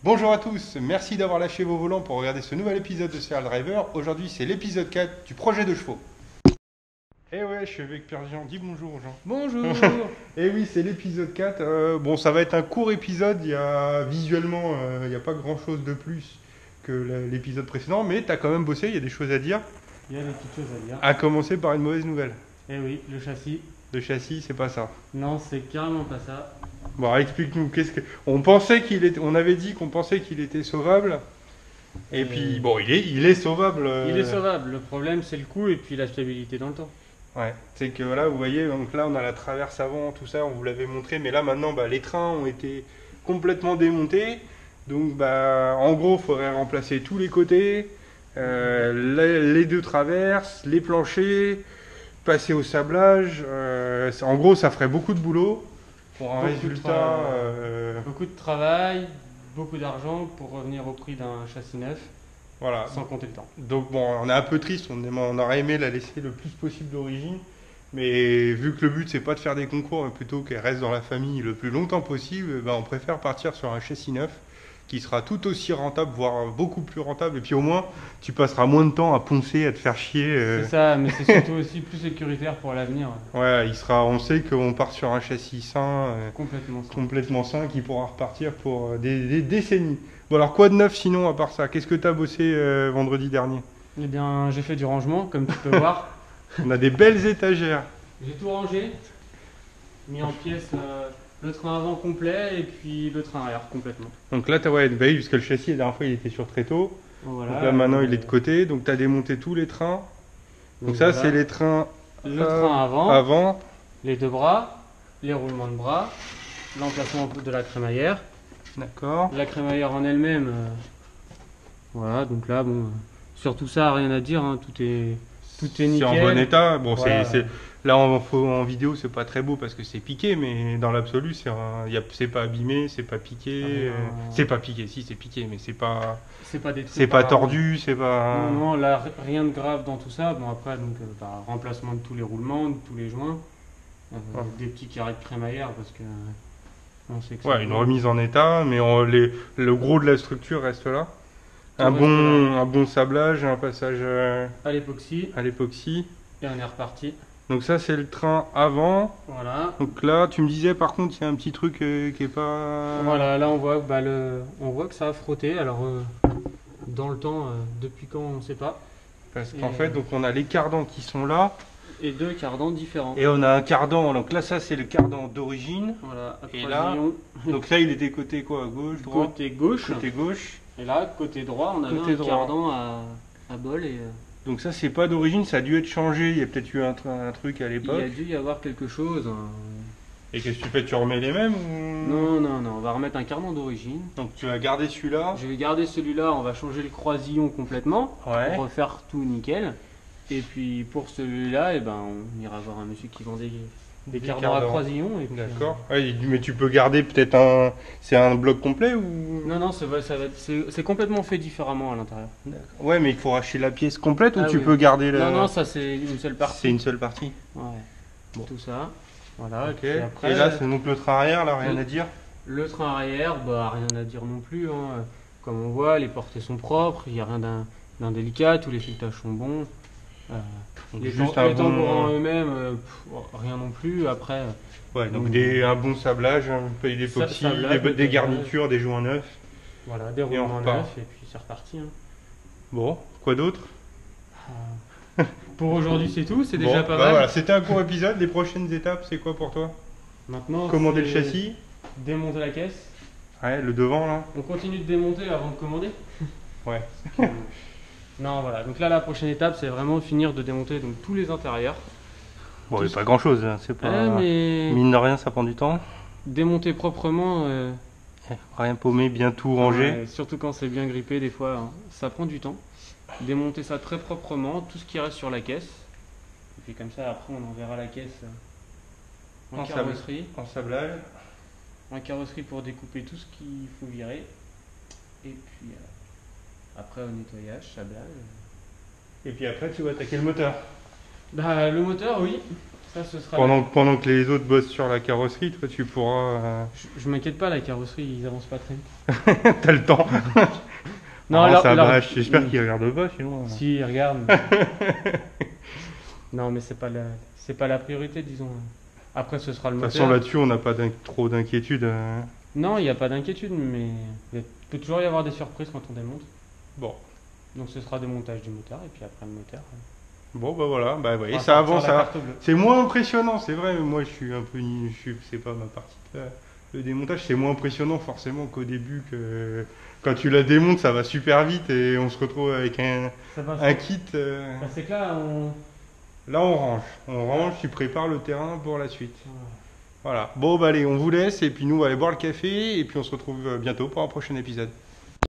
Bonjour à tous, merci d'avoir lâché vos volants pour regarder ce nouvel épisode de Serial Driver. Aujourd'hui, c'est l'épisode 4 du projet de chevaux. Eh ouais, je suis avec Pierre-Jean, dis bonjour aux gens. Bonjour. Eh oui, c'est l'épisode 4. Bon, ça va être un court épisode, visuellement, il n'y a pas grand-chose de plus que l'épisode précédent, mais tu as quand même bossé, il y a des choses à dire. Il y a des petites choses à dire. À commencer par une mauvaise nouvelle. Eh oui, le châssis. Le châssis, c'est pas ça. Non, c'est carrément pas ça. Bon, alors, explique-nous, on pensait on avait dit qu'on pensait qu'il était sauvable, et puis, bon, il est sauvable. Il est sauvable. Le problème, c'est le coût et puis la stabilité dans le temps. Ouais, c'est que là, vous voyez, donc là, on a la traverse avant, tout ça, on vous l'avait montré, mais là, maintenant, bah, les trains ont été complètement démontés. Donc, bah, en gros, il faudrait remplacer tous les côtés, les deux traverses, les planchers, passer au sablage. En gros, ça ferait beaucoup de boulot pour un Beaucoup de résultat. Beaucoup de travail, beaucoup d'argent pour revenir au prix d'un châssis neuf, Voilà. sans compter le temps. Donc, bon, on est un peu triste, on aurait aimé la laisser le plus possible d'origine. Mais vu que le but c'est pas de faire des concours, mais plutôt qu'elle reste dans la famille le plus longtemps possible, ben, on préfère partir sur un châssis neuf qui sera tout aussi rentable, voire beaucoup plus rentable. Et puis au moins, tu passeras moins de temps à poncer, à te faire chier. C'est ça, mais c'est surtout aussi plus sécuritaire pour l'avenir. Ouais, on sait qu'on part sur un châssis sain, Complètement ça. complètement sain, qui pourra repartir pour des décennies. Bon alors quoi de neuf sinon à part ça? Qu'est-ce que tu as bossé vendredi dernier? Eh bien, j'ai fait du rangement, comme tu peux voir. On a des belles étagères. J'ai tout rangé, mis en pièces le train avant complet et puis le train arrière complètement. Donc là, ouais, bah oui, parce que le châssis, la dernière fois, il était sur tréteau. Voilà, Donc là, maintenant, il est de côté. Donc, tu as démonté tous les trains. Donc, ça, voilà. c'est les trains Le train avant, avant. les deux bras, les roulements de bras, l'emplacement de la crémaillère. D'accord. La crémaillère en elle-même, voilà, donc là, bon, sur tout ça, rien à dire, hein, tout est C'est nickel. en bon état. Bon, Voilà. là, en vidéo, c'est pas très beau parce que c'est piqué. Mais dans l'absolu, c'est pas abîmé, c'est pas piqué. C'est pas piqué, si, c'est piqué. Mais C'est pas détruit c'est pas par- tordu, c'est pas. Non, non, là, rien de grave dans tout ça. Bon, après, donc, remplacement de tous les roulements, de tous les joints, Ouais. des petits carrés de crémaillère parce que on sait que Ouais, ça une peut- remise en état. Mais le gros de la structure reste là. Tout reste là. Un bon sablage, un passage À l'époxy à l'époxy. et on est reparti. Donc ça c'est le train avant. Voilà. Donc là tu me disais par contre il y a un petit truc qui est pas... Voilà, là on voit, on voit que ça a frotté. Alors, dans le temps, depuis quand on ne sait pas. Parce Et, qu'en fait donc on a les cardans qui sont là. Et deux cardans différents. Et on a un cardan, donc là ça c'est le cardan d'origine. Voilà, à Et trois là, sillons. Donc là il était côté quoi? À gauche, droit? Côté gauche. Côté gauche. Et là, côté droit, on avait Côté un droit. cardan à bol. Et Donc ça c'est pas d'origine, ça a dû être changé. Il y a peut-être eu un truc à il y l'époque. a dû y avoir quelque chose. Et qu'est-ce que tu fais? Tu remets les mêmes ou... Non, non, non, on va remettre un cardan d'origine. Donc tu vas garder celui-là. Je vais garder celui-là, on va changer le croisillon complètement. Ouais. Pour refaire tout nickel. Et puis pour celui-là, eh ben, on ira voir un monsieur qui vend des cardans à cardans. croisillon. Et puis, D'accord. Ouais, mais tu peux garder peut-être un... C'est un bloc complet ou... Non, non, c'est complètement fait différemment à l'intérieur. Ouais, mais il faut racheter la pièce complète ou Ah tu oui. peux garder la... Non, non, ça c'est une seule partie. C'est une seule partie. Ouais. Bon. Tout ça. Voilà. Ok. Et puis après, Et là, c'est donc le train arrière, là, rien Oui. à dire. le train arrière, bah rien à dire non plus, hein. Comme on voit, les portées sont propres, il n'y a rien d'indélicat, tous les filettages sont bons. Donc Les, juste tam- un les tambourins bon... eux-mêmes, rien non plus. Après, Ouais, donc donc, un bon sablage, un peu d'époxy, Sablage, des sablage. garnitures, des joints neufs. voilà, des on roulements repart. neufs et puis c'est reparti, hein. Bon, quoi d'autre? Pour aujourd'hui, c'est tout, c'est Bon, déjà pas bah mal. voilà, c'était un court épisode. Les prochaines étapes, c'est quoi pour toi? Maintenant, Commander le c'est châssis. démonter la caisse. Ouais, le devant, là. On continue de démonter avant de commander. Ouais. Non, voilà. Donc là, la prochaine étape, c'est vraiment finir de démonter donc tous les intérieurs. Bon, Tout il n'y a pas grand-chose, hein, c'est pas... Mais Mine de rien, ça prend du temps. démonter proprement, Rien paumé, bien tout rangé. ouais, surtout quand c'est bien grippé, des fois, hein, ça prend du temps. Démonter ça très proprement, tout ce qui reste sur la caisse. Et puis comme ça, après, on enverra la caisse en En carrosserie. En sablage. En carrosserie pour découper tout ce qu'il faut virer. Et puis après, au nettoyage, sablage. Et puis après, tu vas attaquer le moteur. Bah, le moteur, oui. Ça, ce sera Pendant que les autres bossent sur la carrosserie, toi tu pourras... Je m'inquiète pas, la carrosserie, ils avancent pas très vite. T'as le temps. Non, Ah, leur- ça leur- bâche, j'espère qu'ils regardent pas sinon. Si, regarde. Non, mais c'est pas la priorité, disons. Après, ce sera le De toute moteur. façon là-dessus on n'a pas trop d'inquiétude. Non, il n'y a pas d'inquiétude, mais il peut toujours y avoir des surprises quand on démonte. Bon. Donc ce sera démontage du moteur, et puis après le moteur. Bon bah voilà, bah on vous voyez, va ça sortir avance. la carte bleue. C'est moins impressionnant, c'est vrai, mais moi je suis un peu... c'est pas ma partie. Le démontage c'est moins impressionnant forcément qu'au début que... Quand tu la démontes ça va super vite et on se retrouve avec Ça va, un kit. Bah, c'est que là, Là on range, tu prépares le terrain pour la suite. Voilà, bon bah allez, on vous laisse et puis nous on va aller boire le café et puis on se retrouve bientôt pour un prochain épisode.